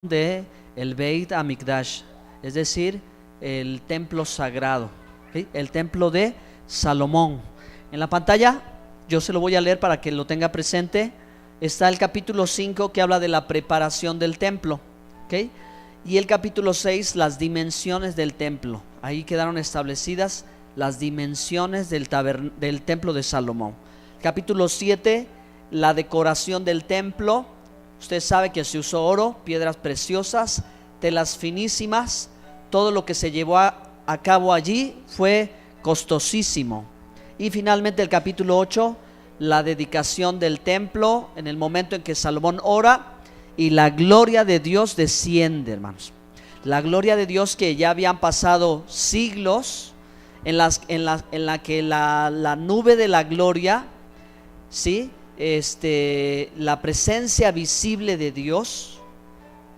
de el Beit Hamikdash, es decir, el templo sagrado, ¿sí? El templo de Salomón. En la pantalla yo se lo voy a leer para que lo tenga presente. Está el capítulo 5 que habla de la preparación del templo, ¿okay? Y el capítulo 6, las dimensiones del templo. Ahí quedaron establecidas las dimensiones del templo de Salomón. Capítulo 7, la decoración del templo. Usted sabe que se usó oro, piedras preciosas, telas finísimas. Todo lo que se llevó a cabo allí fue costosísimo. Y finalmente el capítulo 8, la dedicación del templo, en el momento en que Salomón ora y la gloria de Dios desciende, hermanos. La gloria de Dios, que ya habían pasado siglos en la que la nube de la gloria, ¿sí? La presencia visible de Dios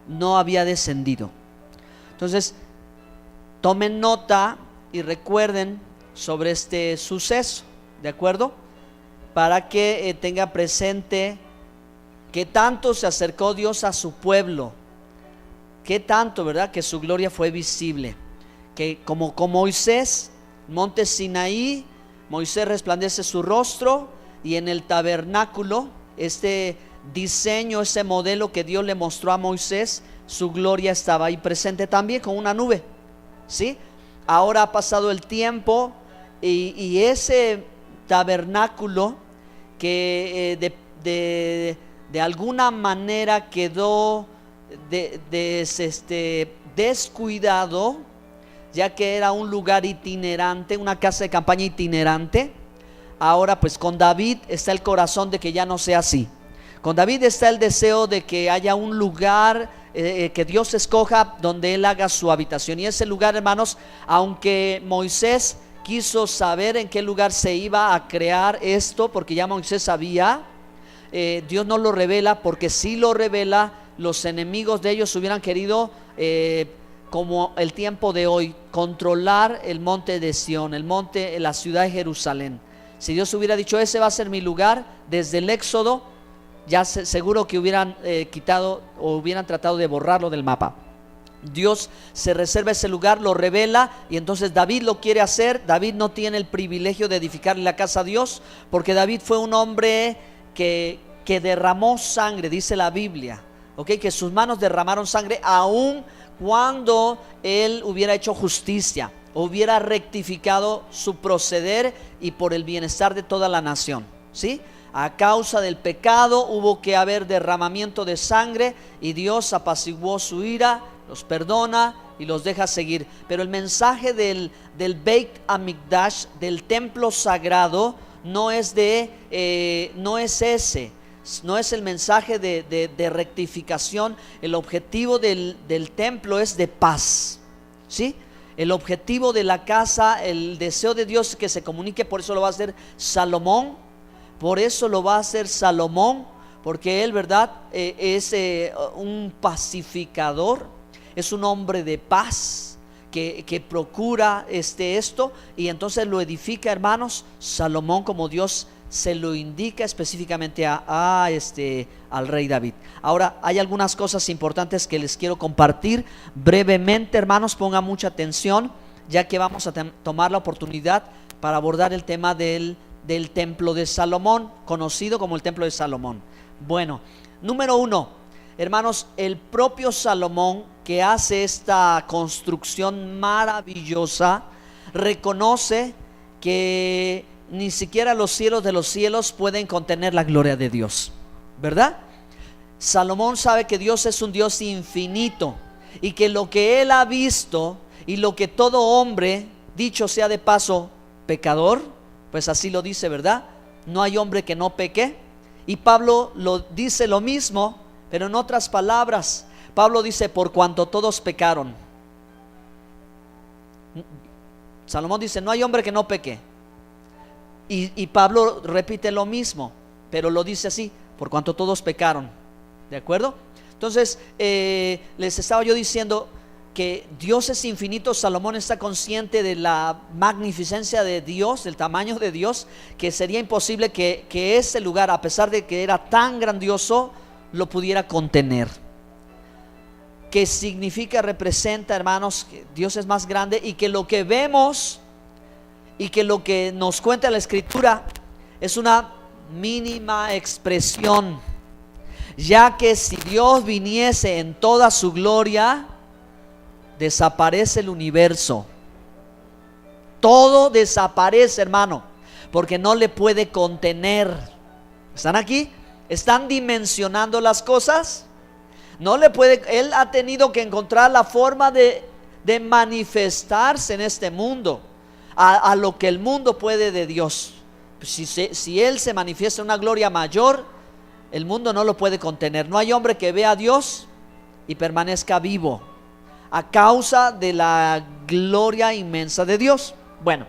no había descendido. Entonces, tomen nota y recuerden sobre este suceso, ¿de acuerdo? Para que tenga presente que tanto se acercó Dios a su pueblo, que tanto, ¿verdad?, que su gloria fue visible, que como con Moisés, monte Sinaí, Moisés resplandece su rostro, y en el tabernáculo, este diseño, ese modelo que Dios le mostró a Moisés, su gloria estaba ahí presente también con una nube, ¿sí? Ahora ha pasado el tiempo y ese tabernáculo que de alguna manera quedó descuidado, ya que era un lugar itinerante, una casa de campaña itinerante. Ahora pues con David está el corazón de que ya no sea así. Con David está el deseo de que haya un lugar que Dios escoja donde él haga su habitación. Y ese lugar, hermanos, aunque Moisés quiso saber en qué lugar se iba a crear esto, porque ya Moisés sabía, Dios no lo revela, porque si lo revela, los enemigos de ellos hubieran querido, como el tiempo de hoy, controlar el monte de Sión, el monte, la ciudad de Jerusalén. Si Dios hubiera dicho, ese va a ser mi lugar, desde el Éxodo, ya seguro que hubieran quitado o hubieran tratado de borrarlo del mapa. Dios se reserva ese lugar, lo revela, y entonces David lo quiere hacer. David no tiene el privilegio de edificarle la casa a Dios, porque David fue un hombre que derramó sangre, dice la Biblia, ¿okay? Que sus manos derramaron sangre, aun cuando él hubiera hecho justicia, hubiera rectificado su proceder y por el bienestar de toda la nación, ¿sí? A causa del pecado hubo que haber derramamiento de sangre, y Dios apaciguó su ira, los perdona y los deja seguir. Pero el mensaje del Beit Hamikdash, del templo sagrado, no es ese. No es el mensaje de rectificación. El objetivo del templo es de paz, ¿sí? El objetivo de la casa, el deseo de Dios que se comunique. Por eso lo va a hacer Salomón. Por eso lo va a hacer Salomón, porque él, ¿verdad?, es un pacificador, es un hombre de paz que procura esto, y entonces lo edifica, hermanos, Salomón, como Dios se lo indica específicamente al rey David. Ahora, hay algunas cosas importantes que les quiero compartir brevemente, hermanos. Pongan mucha atención, ya que vamos a tomar la oportunidad para abordar el tema del templo de Salomón, conocido como el templo de Salomón. Bueno, número 1, hermanos, el propio Salomón, que hace esta construcción maravillosa, reconoce que ni siquiera los cielos de los cielos pueden contener la gloria de Dios, ¿verdad? Salomón sabe que Dios es un Dios infinito, y que lo que él ha visto, y lo que todo hombre, dicho sea de paso, pecador, pues así lo dice, ¿verdad? No hay hombre que no peque. Y Pablo lo dice lo mismo, pero en otras palabras. Pablo dice, por cuanto todos pecaron. Salomón dice, no hay hombre que no peque. Y Pablo repite lo mismo, pero lo dice así, por cuanto todos pecaron. ¿De acuerdo? Entonces, les estaba yo diciendo que Dios es infinito. Salomón está consciente de la magnificencia de Dios, del tamaño de Dios, que sería imposible que ese lugar, a pesar de que era tan grandioso, lo pudiera contener. que significa, representa, hermanos, que Dios es más grande y que lo que vemos y que lo que nos cuenta la Escritura es una mínima expresión, ya que si Dios viniese en toda su gloria, desaparece el universo. Todo desaparece, hermano, porque no le puede contener. ¿Están aquí? ¿Están dimensionando las cosas? No le puede, Él ha tenido que encontrar la forma de manifestarse en este mundo, a lo que el mundo puede de Dios. Si Él se manifiesta en una gloria mayor, el mundo no lo puede contener. No hay hombre que vea a Dios y permanezca vivo a causa de la gloria inmensa de Dios. Bueno,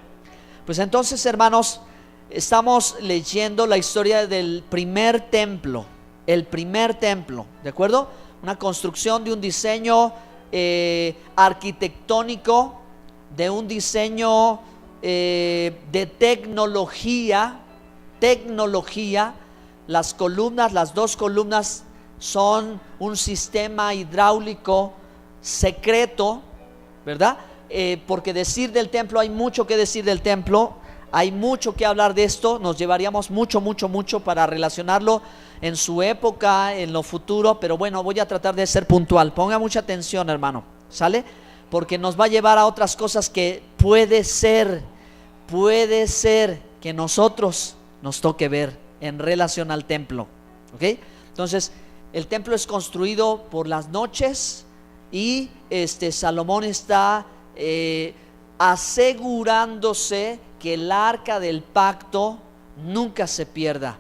pues entonces, hermanos, estamos leyendo la historia del primer templo. El primer templo, ¿de acuerdo? Una construcción de un diseño arquitectónico, de un diseño de tecnología. Las columnas, las dos columnas son un sistema hidráulico secreto, ¿verdad? Porque decir del templo, hay mucho que decir del templo, hay mucho que hablar de esto, nos llevaríamos mucho para relacionarlo en su época, en lo futuro, pero bueno, voy a tratar de ser puntual. Ponga mucha atención, hermano, ¿sale? Porque nos va a llevar a otras cosas que puede ser que nosotros nos toque ver en relación al templo, ¿ok? Entonces, el templo es construido por las noches y Salomón está asegurándose que el arca del pacto nunca se pierda,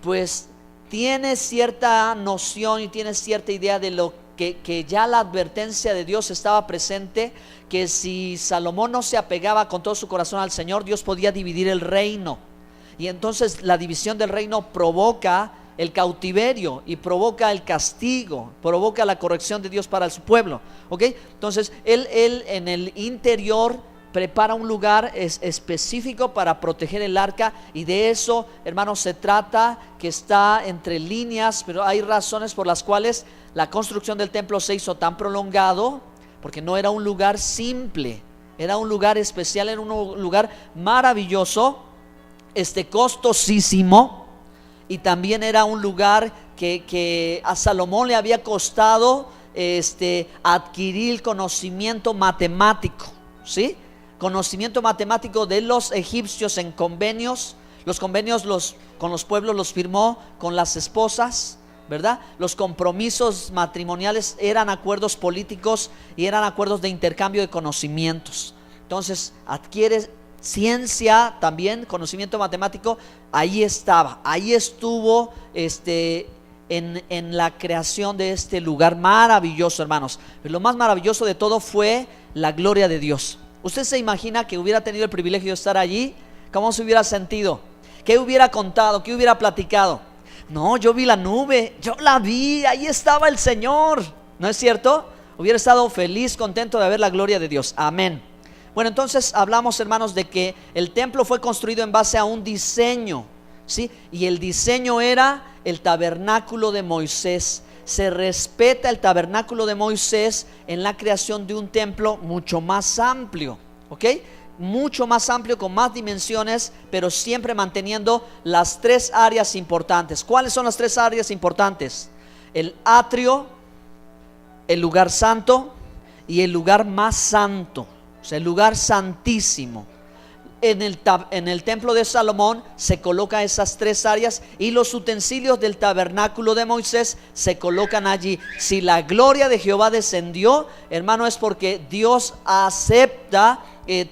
pues tiene cierta noción y tiene cierta idea de lo que ya la advertencia de Dios estaba presente, que si Salomón no se apegaba con todo su corazón al Señor, Dios podía dividir el reino, y entonces la división del reino provoca el cautiverio y provoca el castigo, provoca la corrección de Dios para su pueblo, ¿ok? Entonces él en el interior prepara un lugar específico para proteger el arca, y de eso, hermanos, se trata, que está entre líneas, pero hay razones por las cuales la construcción del templo se hizo tan prolongado, porque no era un lugar simple, era un lugar especial, era un lugar maravilloso, costosísimo, y también era un lugar que a Salomón le había costado adquirir conocimiento matemático, ¿sí? Conocimiento matemático de los egipcios en convenios. Los convenios con los pueblos los firmó con las esposas, ¿verdad? Los compromisos matrimoniales eran acuerdos políticos y eran acuerdos de intercambio de conocimientos. Entonces adquiere ciencia también, conocimiento matemático. Ahí estuvo en la creación de este lugar maravilloso, hermanos. Pero lo más maravilloso de todo fue la gloria de Dios. ¿Usted se imagina que hubiera tenido el privilegio de estar allí? ¿Cómo se hubiera sentido? ¿Qué hubiera contado? ¿Qué hubiera platicado? No, yo vi la nube, yo la vi, ahí estaba el Señor, ¿no es cierto? Hubiera estado feliz, contento de ver la gloria de Dios. Amén. Bueno, entonces hablamos, hermanos, de que el templo fue construido en base a un diseño, ¿sí? Y el diseño era el tabernáculo de Moisés. Se respeta el tabernáculo de Moisés en la creación de un templo mucho más amplio, ¿ok? Mucho más amplio, con más dimensiones, pero siempre manteniendo las tres áreas importantes. ¿Cuáles son las tres áreas importantes? El atrio, el lugar santo y el lugar más santo, o sea, el lugar santísimo. En el templo de Salomón se colocan esas tres áreas, y los utensilios del tabernáculo de Moisés se colocan allí. Si la gloria de Jehová descendió, hermano, es porque Dios acepta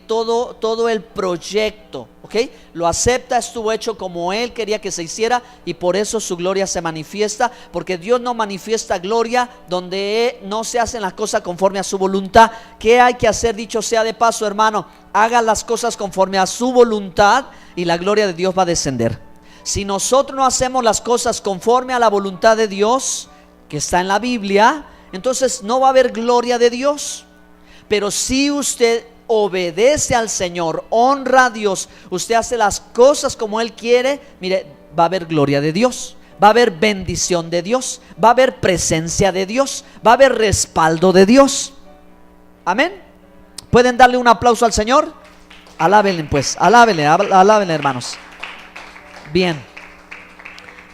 todo el proyecto, ¿ok? Lo acepta, estuvo hecho como Él quería que se hiciera, y por eso su gloria se manifiesta, porque Dios no manifiesta gloria donde no se hacen las cosas conforme a su voluntad. ¿Qué hay que hacer? Dicho sea de paso, hermano, haga las cosas conforme a su voluntad y la gloria de Dios va a descender. Si nosotros no hacemos las cosas conforme a la voluntad de Dios, que está en la Biblia, entonces no va a haber gloria de Dios. Pero si usted obedece al Señor, honra a Dios, usted hace las cosas como Él quiere, mire, va a haber gloria de Dios, va a haber bendición de Dios, va a haber presencia de Dios, va a haber respaldo de Dios. Amén. ¿Pueden darle un aplauso al Señor? Alábenle pues, alábenle hermanos. Bien,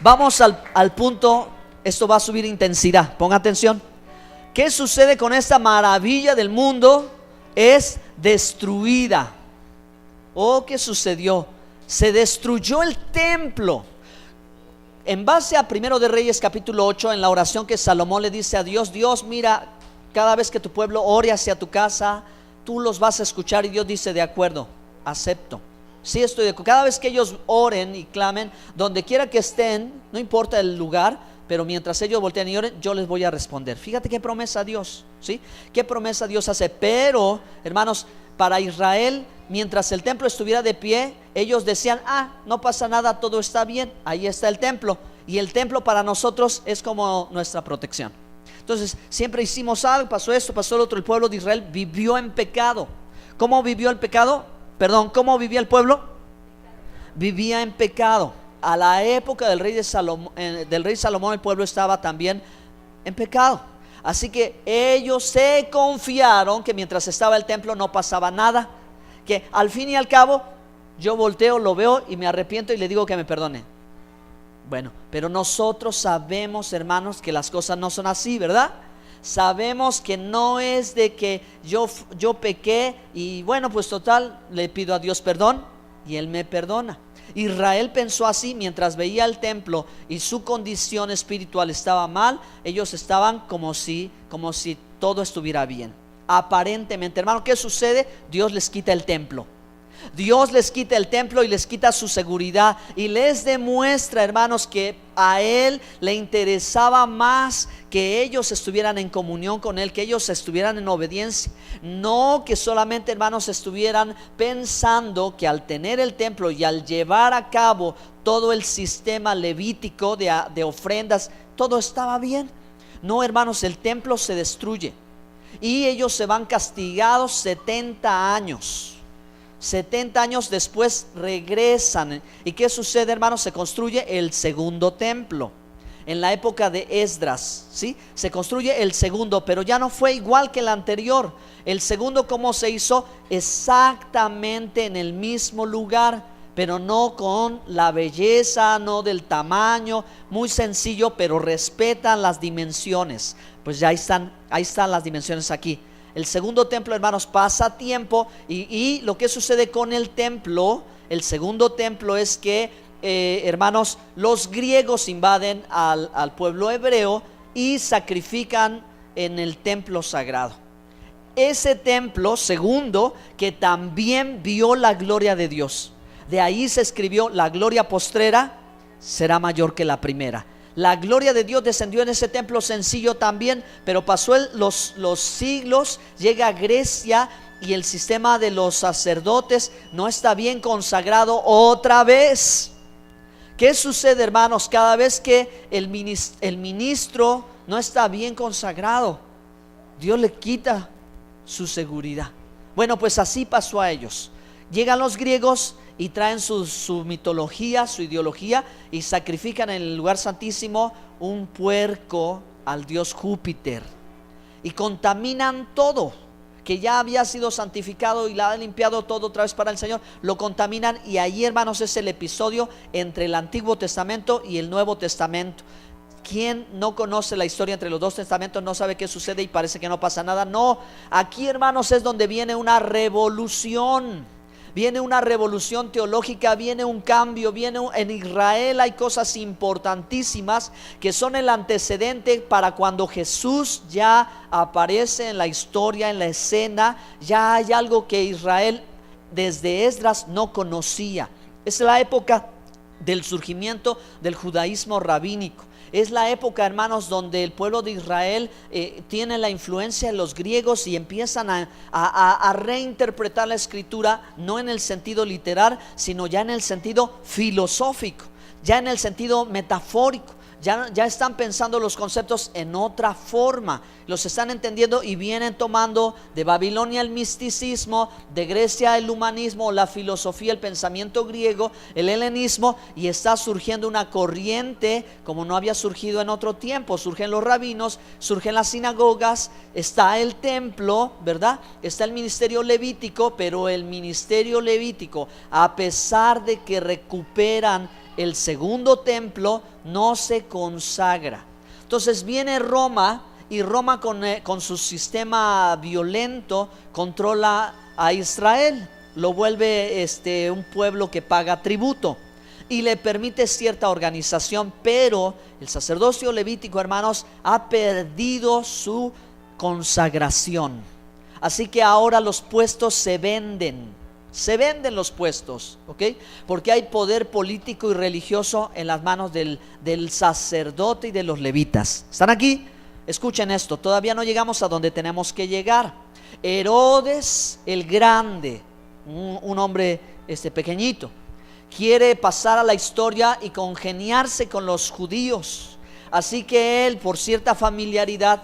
vamos al punto. Esto va a subir intensidad, ponga atención. ¿Qué sucede con esta maravilla del mundo? Es destruida. Oh, ¿qué sucedió? Se destruyó el templo. En base a Primero de Reyes capítulo 8, en la oración que Salomón le dice a Dios: Dios, mira, cada vez que tu pueblo ore hacia tu casa, tú los vas a escuchar. Y Dios dice: de acuerdo, acepto. Sí, estoy de acuerdo. Cada vez que ellos oren y clamen, donde quiera que estén, no importa el lugar, pero mientras ellos voltean y oren, yo les voy a responder. Fíjate qué promesa Dios, ¿sí? Qué promesa Dios hace. Pero, hermanos, para Israel, mientras el templo estuviera de pie, ellos decían: no pasa nada, todo está bien, ahí está el templo. Y el templo para nosotros es como nuestra protección. Entonces, siempre hicimos algo, pasó esto, pasó lo otro. El pueblo de Israel vivió en pecado. ¿Cómo vivió el pecado? ¿Cómo vivía el pueblo? Vivía en pecado. A la época del rey Salomón, el pueblo estaba también en pecado. Así que ellos se confiaron que mientras estaba el templo no pasaba nada, que al fin y al cabo yo volteo, lo veo y me arrepiento y le digo que me perdone. Bueno, pero nosotros sabemos, hermanos, que las cosas no son así, ¿verdad? Sabemos que no es de que yo pequé y bueno, pues total, le pido a Dios perdón y Él me perdona. Israel pensó así mientras veía el templo y su condición espiritual estaba mal. Ellos estaban como si todo estuviera bien. Aparentemente, hermano, ¿qué sucede? Dios les quita el templo. Dios les quita el templo y les quita su seguridad y les demuestra, hermanos, que a Él le interesaba más que ellos estuvieran en comunión con Él, que ellos estuvieran en obediencia. No que solamente, hermanos, estuvieran pensando que al tener el templo y al llevar a cabo todo el sistema levítico de ofrendas, todo estaba bien. No, hermanos, el templo se destruye y ellos se van castigados 70 años. 70 años después regresan. ¿Y qué sucede, hermanos? Se construye el segundo templo. En la época de Esdras, ¿sí? Se construye el segundo, pero ya no fue igual que el anterior. El segundo, ¿cómo se hizo? Exactamente en el mismo lugar, pero no con la belleza, no del tamaño. Muy sencillo, pero respetan las dimensiones. Pues ya ahí están las dimensiones aquí. El segundo templo, hermanos, pasa tiempo y lo que sucede con el templo, el segundo templo, es que, hermanos, los griegos invaden al pueblo hebreo y sacrifican en el templo sagrado. Ese templo segundo que también vio la gloria de Dios. De ahí se escribió: la gloria postrera será mayor que la primera. La gloria de Dios descendió en ese templo sencillo también, pero pasó los siglos, llega a Grecia y el sistema de los sacerdotes no está bien consagrado otra vez. ¿Qué sucede, hermanos? Cada vez que el ministro no está bien consagrado, Dios le quita su seguridad. Bueno, pues así pasó a ellos. Llegan los griegos y traen su mitología, su ideología, y sacrifican en el lugar santísimo un puerco al dios Júpiter y contaminan todo que ya había sido santificado y la ha limpiado todo otra vez para el Señor. Lo contaminan y ahí, hermanos, es el episodio entre el Antiguo Testamento y el Nuevo Testamento. ¿Quién no conoce la historia entre los dos testamentos? No sabe qué sucede y parece que no pasa nada. No, aquí, hermanos, es donde viene una revolución. Viene una revolución teológica, viene un cambio, en Israel hay cosas importantísimas que son el antecedente para cuando Jesús ya aparece en la historia, en la escena. Ya hay algo que Israel desde Esdras no conocía. Es la época del surgimiento del judaísmo rabínico. Es la época, hermanos, donde el pueblo de Israel tiene la influencia de los griegos y empiezan a reinterpretar la escritura, no en el sentido literal, sino ya en el sentido filosófico, ya en el sentido metafórico. ya están pensando los conceptos en otra forma, los están entendiendo y vienen tomando de Babilonia el misticismo, de Grecia el humanismo, la filosofía, el pensamiento griego, el helenismo, y está surgiendo una corriente como no había surgido en otro tiempo. Surgen los rabinos, surgen las sinagogas, está el templo, ¿verdad? Está el ministerio levítico, pero el ministerio levítico, a pesar de que recuperan el segundo templo, no se consagra. Entonces viene Roma, y Roma con su sistema violento controla a Israel, lo vuelve un pueblo que paga tributo y le permite cierta organización, pero el sacerdocio levítico, hermanos, ha perdido su consagración. Así que ahora los puestos se venden los puestos, ¿ok? Porque hay poder político y religioso en las manos del sacerdote y de los levitas. ¿Están aquí? Escuchen esto, todavía no llegamos a donde tenemos que llegar. Herodes el Grande, un hombre pequeñito, quiere pasar a la historia y congeniarse con los judíos. Así que él, por cierta familiaridad,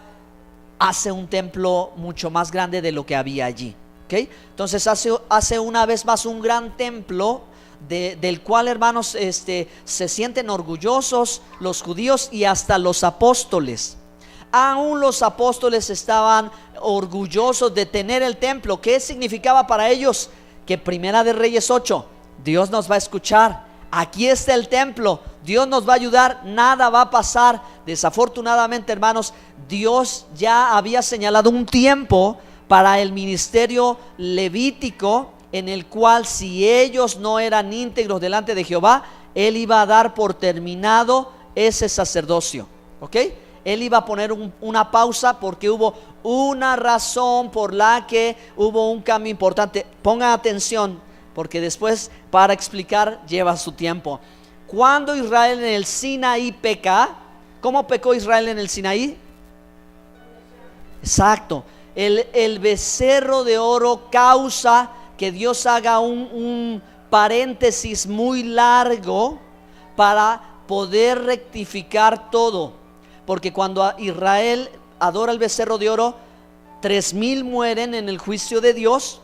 hace un templo mucho más grande de lo que había allí. ¿Okay? Entonces hace una vez más un gran templo del cual, hermanos, se sienten orgullosos los judíos y hasta los apóstoles. Aún los apóstoles estaban orgullosos de tener el templo. ¿Qué significaba para ellos? Que Primera de Reyes 8, Dios nos va a escuchar, aquí está el templo, Dios nos va a ayudar, nada va a pasar. Desafortunadamente, hermanos, Dios ya había señalado un tiempo para el ministerio levítico, en el cual si ellos no eran íntegros delante de Jehová, Él iba a dar por terminado ese sacerdocio, ¿ok? Él iba a poner una pausa porque hubo una razón por la que hubo un cambio importante. Pongan atención, porque después para explicar lleva su tiempo. Cuando Israel en el Sinaí peca, ¿cómo pecó Israel en el Sinaí? Exacto. El becerro de oro causa que Dios haga un paréntesis muy largo para poder rectificar todo. Porque cuando Israel adora el becerro de oro, 3,000 mueren en el juicio de Dios.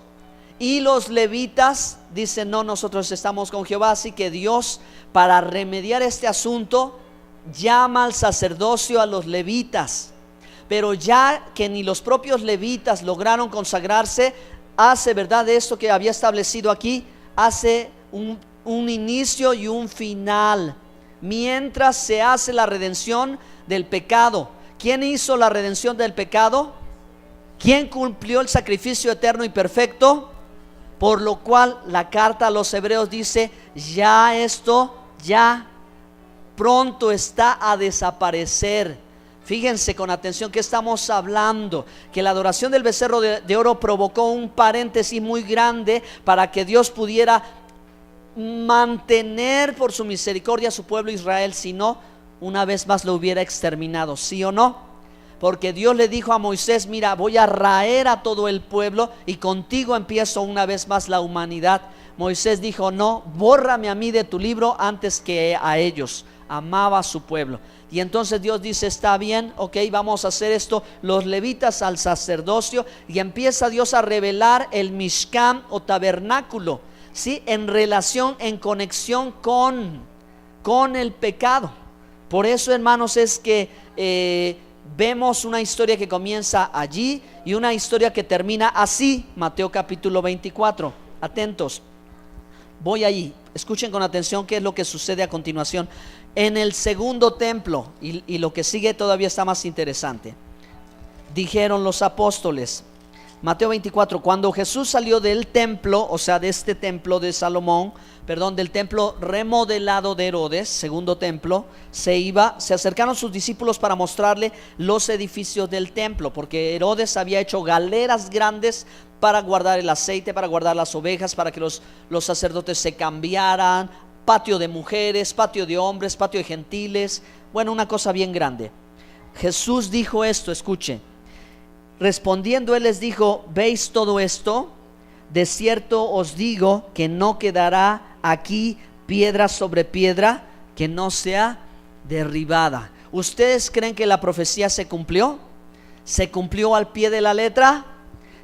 Y los levitas dicen: no, nosotros estamos con Jehová. Así que Dios, para remediar este asunto, llama al sacerdocio a los levitas. Pero ya que ni los propios levitas lograron consagrarse, hace, ¿verdad?, de esto que había establecido aquí, hace un inicio y un final, mientras se hace la redención del pecado. ¿Quién hizo la redención del pecado? ¿Quién cumplió el sacrificio eterno y perfecto? Por lo cual la carta a los hebreos dice: ya esto, ya pronto está a desaparecer. Fíjense con atención que estamos hablando, que la adoración del becerro de oro provocó un paréntesis muy grande para que Dios pudiera mantener por su misericordia a su pueblo Israel, si no, una vez más lo hubiera exterminado. ¿Sí o no? Porque Dios le dijo a Moisés: mira, voy a raer a todo el pueblo y contigo empiezo una vez más la humanidad. Moisés dijo: no, bórrame a mí de tu libro antes que a ellos. Amaba a su pueblo. Y entonces Dios dice: está bien, ok, vamos a hacer esto. Los levitas al sacerdocio, y empieza Dios a revelar el Mishkan o tabernáculo, ¿sí? En relación, en conexión con el pecado. Por eso, hermanos, es que vemos una historia que comienza allí y una historia que termina así. Mateo capítulo 24. Atentos, voy allí, escuchen con atención qué es lo que sucede a continuación en el segundo templo, y lo que sigue todavía está más interesante. Dijeron los apóstoles, Mateo 24, cuando Jesús salió del templo, o sea, de este templo de Salomón, del templo remodelado de Herodes, segundo templo, se acercaron sus discípulos para mostrarle los edificios del templo, porque Herodes había hecho galeras grandes para guardar el aceite, para guardar las ovejas, para que los sacerdotes se cambiaran, patio de mujeres, patio de hombres, patio de gentiles, bueno, una cosa bien grande. Jesús dijo esto, escuche. Respondiendo él les dijo: ¿veis todo esto? De cierto os digo que no quedará aquí piedra sobre piedra que no sea derribada. ¿Ustedes creen que la profecía se cumplió? ¿Se cumplió al pie de la letra?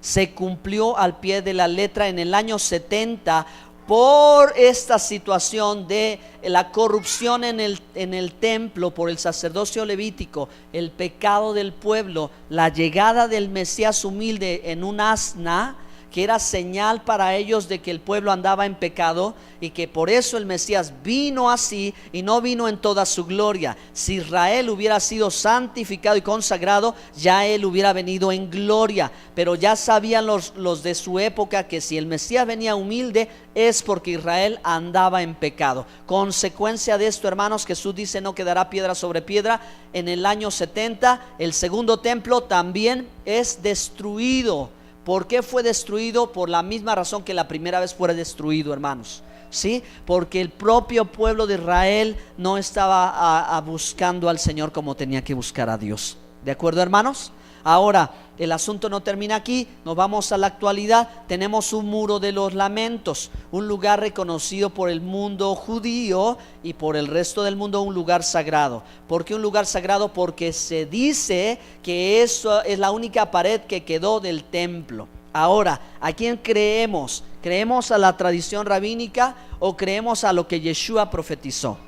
Se cumplió al pie de la letra en el año 70 por esta situación de la corrupción en el templo por el sacerdocio levítico, el pecado del pueblo, la llegada del Mesías humilde en un asna, que era señal para ellos de que el pueblo andaba en pecado y que por eso el Mesías vino así y no vino en toda su gloria. Si Israel hubiera sido santificado y consagrado, ya él hubiera venido en gloria, pero ya sabían los de su época que si el Mesías venía humilde es porque Israel andaba en pecado. Consecuencia de esto, hermanos, Jesús dice: no quedará piedra sobre piedra. En el año 70 el segundo templo también es destruido. ¿Por qué fue destruido? Por la misma razón que la primera vez fue destruido, hermanos. ¿Sí? Porque el propio pueblo de Israel no estaba buscando al Señor como tenía que buscar a Dios. ¿De acuerdo, hermanos? Ahora, el asunto no termina aquí, nos vamos a la actualidad. Tenemos un muro de los lamentos, un lugar reconocido por el mundo judío y por el resto del mundo, un lugar sagrado. ¿Por qué un lugar sagrado? Porque se dice que eso es la única pared que quedó del templo. Ahora, ¿a quién creemos? ¿Creemos a la tradición rabínica o creemos a lo que Yeshua profetizó?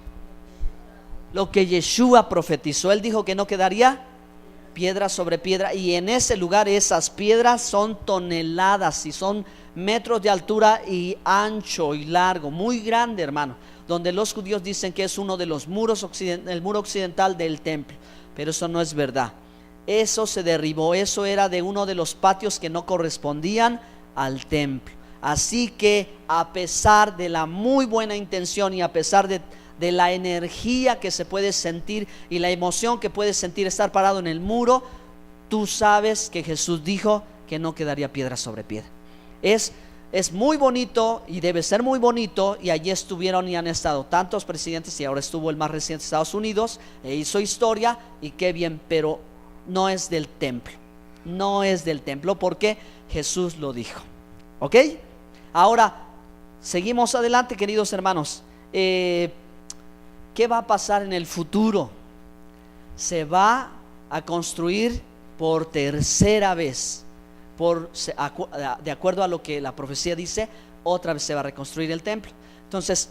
Lo que Yeshua profetizó, él dijo que no quedaría piedra sobre piedra, y en ese lugar esas piedras son toneladas y son metros de altura y ancho y largo, muy grande, hermano, donde los judíos dicen que es uno de los muros el muro occidental del templo, pero eso no es verdad. Eso se derribó, eso era de uno de los patios que no correspondían al templo. Así que a pesar de la muy buena intención y a pesar de la energía que se puede sentir y la emoción que puedes sentir estar parado en el muro, tú sabes que Jesús dijo que no quedaría piedra sobre piedra. Es muy bonito y debe ser muy bonito, y allí estuvieron y han estado tantos presidentes, y ahora estuvo el más reciente, Estados Unidos, e hizo historia, y qué bien, pero no es del templo, no es del templo, porque Jesús lo dijo. ¿Ok? Ahora, seguimos adelante, queridos hermanos. ¿Qué va a pasar en el futuro? Se va a construir por tercera vez, de acuerdo a lo que la profecía dice, otra vez se va a reconstruir el templo. Entonces,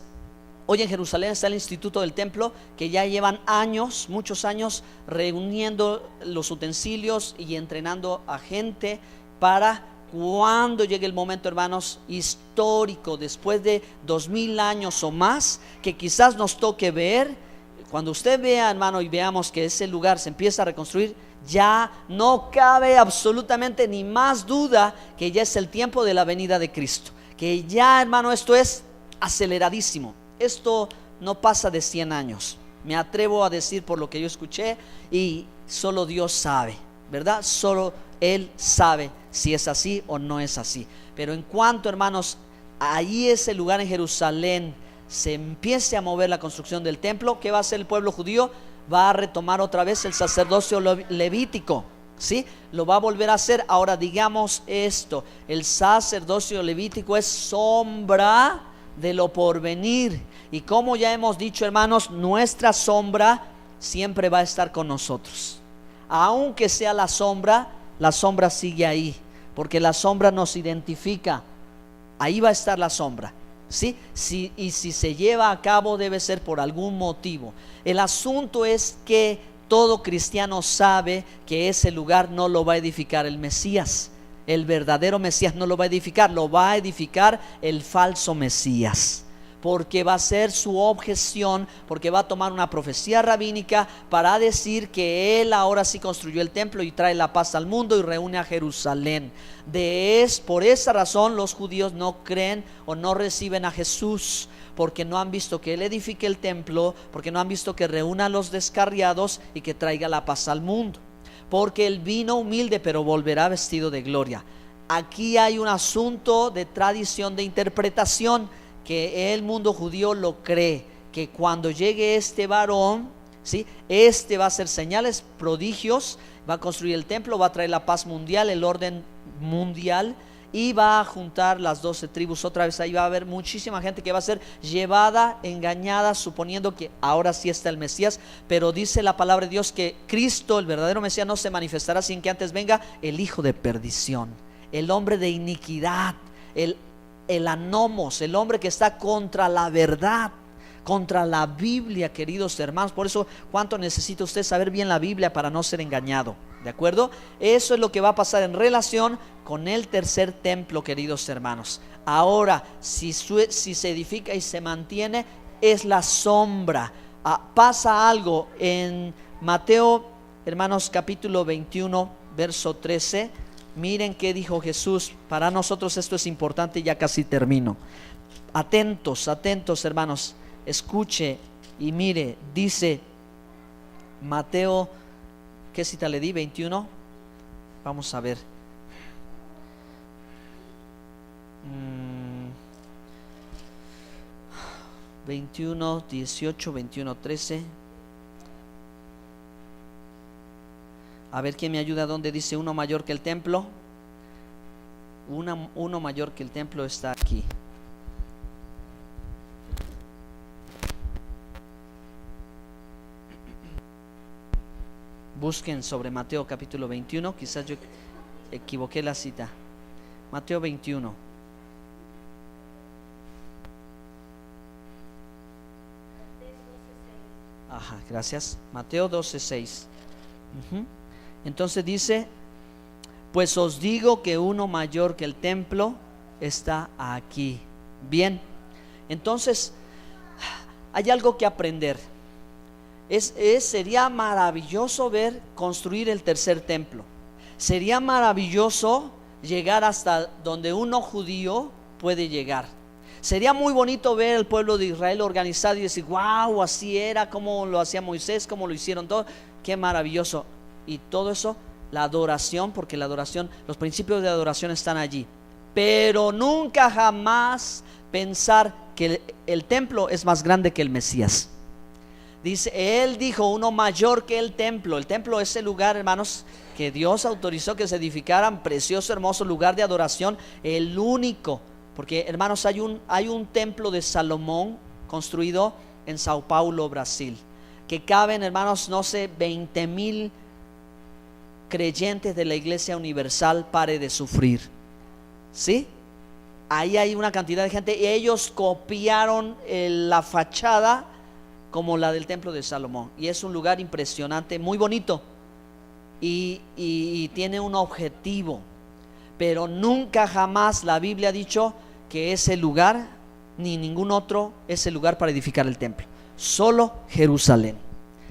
hoy en Jerusalén está el Instituto del Templo, que ya llevan años, muchos años, reuniendo los utensilios y entrenando a gente para cuando llegue el momento, hermanos, histórico, después de 2000 años o más, que quizás nos toque ver. Cuando usted vea, hermano, y veamos que ese lugar se empieza a reconstruir, ya no cabe absolutamente ni más duda que ya es el tiempo de la venida de Cristo, que ya, hermano, esto es aceleradísimo. Esto no pasa de 100 años, me atrevo a decir por lo que yo escuché, y solo Dios sabe, ¿verdad? Solo Él sabe si es así o no es así. Pero en cuanto, hermanos, ahí ese lugar en Jerusalén se empiece a mover la construcción del templo, ¿qué va a hacer el pueblo judío? Va a retomar otra vez el sacerdocio levítico, ¿sí? Lo va a volver a hacer. Ahora, digamos esto: el sacerdocio levítico es sombra de lo porvenir, y como ya hemos dicho, hermanos, nuestra sombra siempre va a estar con nosotros. Aunque sea la sombra sigue ahí, porque la sombra nos identifica. Ahí va a estar la sombra, ¿sí? Y si se lleva a cabo, debe ser por algún motivo. El asunto es que todo cristiano sabe que ese lugar no lo va a edificar el Mesías. El verdadero Mesías no lo va a edificar, lo va a edificar el falso Mesías, porque va a ser su objeción, porque va a tomar una profecía rabínica para decir que él ahora sí construyó el templo y trae la paz al mundo y reúne a Jerusalén. Por esa razón los judíos no creen o no reciben a Jesús, porque no han visto que él edifique el templo, porque no han visto que reúna a los descarriados y que traiga la paz al mundo. Porque él vino humilde, pero volverá vestido de gloria. Aquí hay un asunto de tradición, de interpretación, que el mundo judío lo cree, que cuando llegue este varón, ¿sí?, este va a hacer señales, prodigios, va a construir el templo, va a traer la paz mundial, el orden mundial, y va a juntar las 12 tribus otra vez. Ahí va a haber muchísima gente que va a ser llevada, engañada, suponiendo que ahora sí está el Mesías. Pero dice la palabra de Dios que Cristo, el verdadero Mesías, no se manifestará sin que antes venga el hijo de perdición, el hombre de iniquidad, el anomos, el hombre que está contra la verdad, contra la Biblia, queridos hermanos. Por eso, ¿cuánto necesita usted saber bien la Biblia para no ser engañado? ¿De acuerdo? Eso es lo que va a pasar en relación con el tercer templo, queridos hermanos. Ahora, si se edifica y se mantiene, es la sombra. Pasa algo en Mateo, hermanos, capítulo 21, verso 13. Miren qué dijo Jesús. Para nosotros esto es importante, ya casi termino. Atentos, atentos, hermanos. Escuche y mire, dice Mateo, ¿qué cita le di? 21. Vamos a ver. 21, 18, 21, 13. A ver quién me ayuda. ¿Dónde dice uno mayor que el templo? Uno mayor que el templo está aquí. Busquen sobre Mateo capítulo 21. Quizás yo equivoqué la cita. Mateo 21. Ajá, gracias. Mateo 12:6. Entonces dice: pues os digo que uno mayor que el templo está aquí. Bien, entonces hay algo que aprender. Sería maravilloso ver construir el tercer templo. Sería maravilloso llegar hasta donde uno judío puede llegar. Sería muy bonito ver el pueblo de Israel organizado y decir: wow, así era, como lo hacía Moisés, como lo hicieron todos. Qué maravilloso. Y todo eso, la adoración, porque la adoración, los principios de adoración están allí. Pero nunca jamás pensar que el templo es más grande que el Mesías. Dice, él dijo uno mayor que el templo. El templo es el lugar, hermanos, que Dios autorizó que se edificaran. Precioso, hermoso lugar de adoración. El único, porque hermanos, hay un templo de Salomón construido en Sao Paulo, Brasil, que caben, hermanos, no sé, 20,000 creyentes de la Iglesia Universal. Pare de sufrir, ¿sí? Ahí hay una cantidad de gente y ellos copiaron la fachada como la del templo de Salomón, y es un lugar impresionante, muy bonito, y tiene un objetivo. Pero nunca jamás la Biblia ha dicho que ese lugar ni ningún otro es el lugar para edificar el templo. Solo Jerusalén,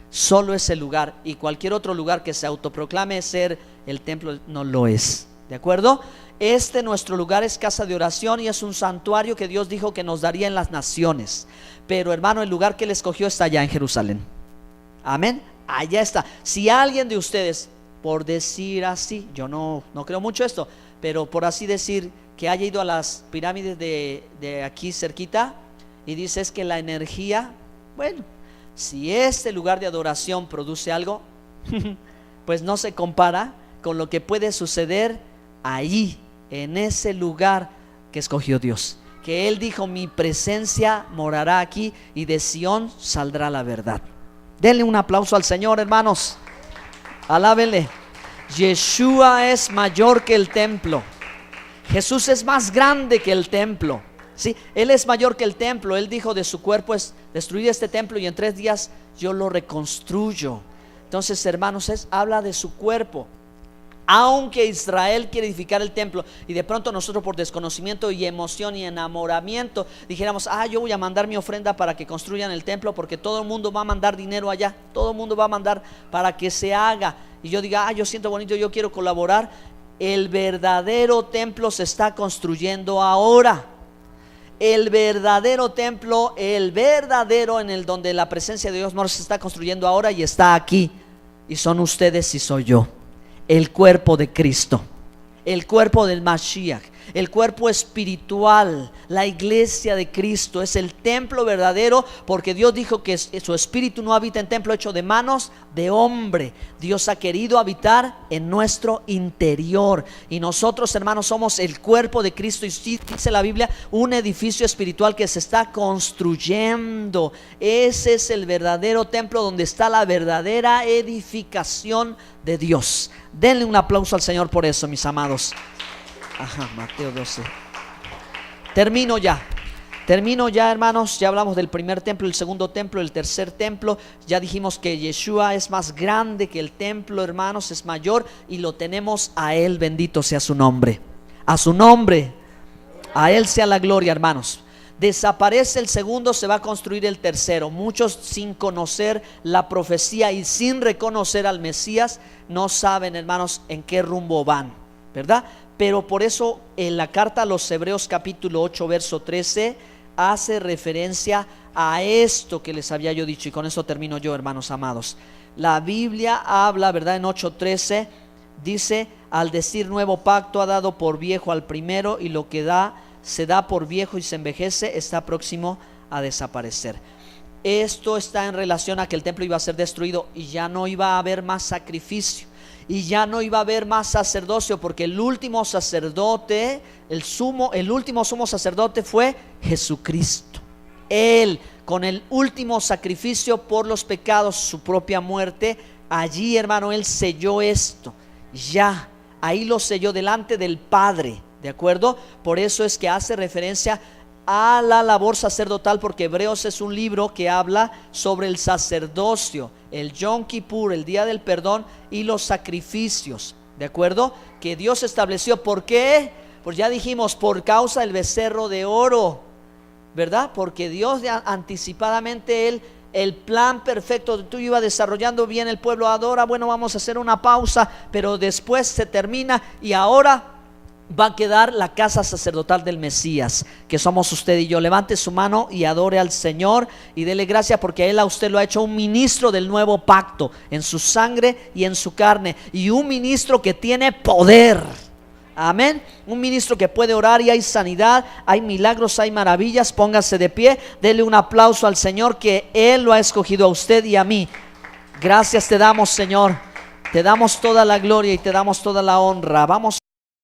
solo ese lugar, y cualquier otro lugar que se autoproclame ser el templo no lo es. ¿De acuerdo? Nuestro lugar es casa de oración y es un santuario que Dios dijo que nos daría en las naciones. Pero hermano, el lugar que Él escogió está allá en Jerusalén. Amén. Allá está. Si alguien de ustedes, por decir así, yo no creo mucho esto, pero por así decir, que haya ido a las pirámides de aquí cerquita y dice: es que la energía, bueno, si este lugar de adoración produce algo, pues no se compara con lo que puede suceder ahí, en ese lugar que escogió Dios, que Él dijo: mi presencia morará aquí y de Sión saldrá la verdad. Denle un aplauso al Señor, hermanos. Alábenle. Yeshua es mayor que el templo. Jesús es más grande que el templo, ¿sí? Él es mayor que el templo. Él dijo de su cuerpo: es destruir este templo y en 3 días yo lo reconstruyo. Entonces, hermanos, habla de su cuerpo. Aunque Israel quiere edificar el templo y de pronto nosotros, por desconocimiento y emoción y enamoramiento, dijéramos: yo voy a mandar mi ofrenda para que construyan el templo, porque todo el mundo va a mandar dinero allá, todo el mundo va a mandar para que se haga, y yo diga: yo siento bonito, yo quiero colaborar. El verdadero templo se está construyendo ahora. El verdadero templo, el verdadero en el donde la presencia de Dios mora, se está construyendo ahora y está aquí, y son ustedes y soy yo. El cuerpo de Cristo, el cuerpo del Mashiach, El cuerpo espiritual, la iglesia de Cristo, es el templo verdadero, porque Dios dijo que su espíritu no habita en templo hecho de manos de hombre. Dios ha querido habitar en nuestro interior, y nosotros, hermanos, somos el cuerpo de Cristo. Y sí, dice la Biblia, un edificio espiritual que se está construyendo. Ese es el verdadero templo, donde está la verdadera edificación de Dios. Denle un aplauso al Señor por eso, mis amados. Ajá, Mateo 12. Termino ya, hermanos. Ya hablamos del primer templo, el segundo templo, el tercer templo. Ya dijimos que Yeshua es más grande que el templo, hermanos, es mayor, y lo tenemos a Él. Bendito sea su nombre. A su nombre, a Él sea la gloria, hermanos. Desaparece el segundo, se va a construir el tercero. Muchos, sin conocer la profecía y sin reconocer al Mesías, no saben, hermanos, en qué rumbo van, ¿verdad? Pero por eso en la carta a los Hebreos capítulo 8 verso 13 hace referencia a esto que les había yo dicho. Y con eso termino yo, hermanos amados. La Biblia habla, ¿verdad? En 8:13 dice: al decir nuevo pacto, ha dado por viejo al primero, y lo que se da por viejo y se envejece está próximo a desaparecer. Esto está en relación a que el templo iba a ser destruido y ya no iba a haber más sacrificio, y ya no iba a haber más sacerdocio, porque el último sacerdote, el último sumo sacerdote fue Jesucristo. Él, con el último sacrificio por los pecados, su propia muerte, allí, hermano, Él selló esto. Ya, ahí lo selló delante del Padre, ¿de acuerdo? Por eso es que hace referencia a la labor sacerdotal, porque Hebreos es un libro que habla sobre el sacerdocio, el Yom Kippur, el día del perdón, y los sacrificios, ¿de acuerdo? Que Dios estableció. ¿Por qué? Pues ya dijimos, por causa del becerro de oro, ¿verdad? Porque Dios anticipadamente, el plan perfecto, tú iba desarrollando bien, el pueblo adora, bueno, vamos a hacer una pausa, pero después se termina, y ahora va a quedar la casa sacerdotal del Mesías, que somos usted y yo. Levante su mano y adore al Señor y dele gracias, porque Él a usted lo ha hecho un ministro del nuevo pacto, en su sangre y en su carne, y un ministro que tiene poder. Amén. Un ministro que puede orar, y hay sanidad, hay milagros, hay maravillas. Póngase de pie, dele un aplauso al Señor, que Él lo ha escogido a usted y a mí. Gracias te damos, Señor. Te damos toda la gloria y te damos toda la honra. Vamos.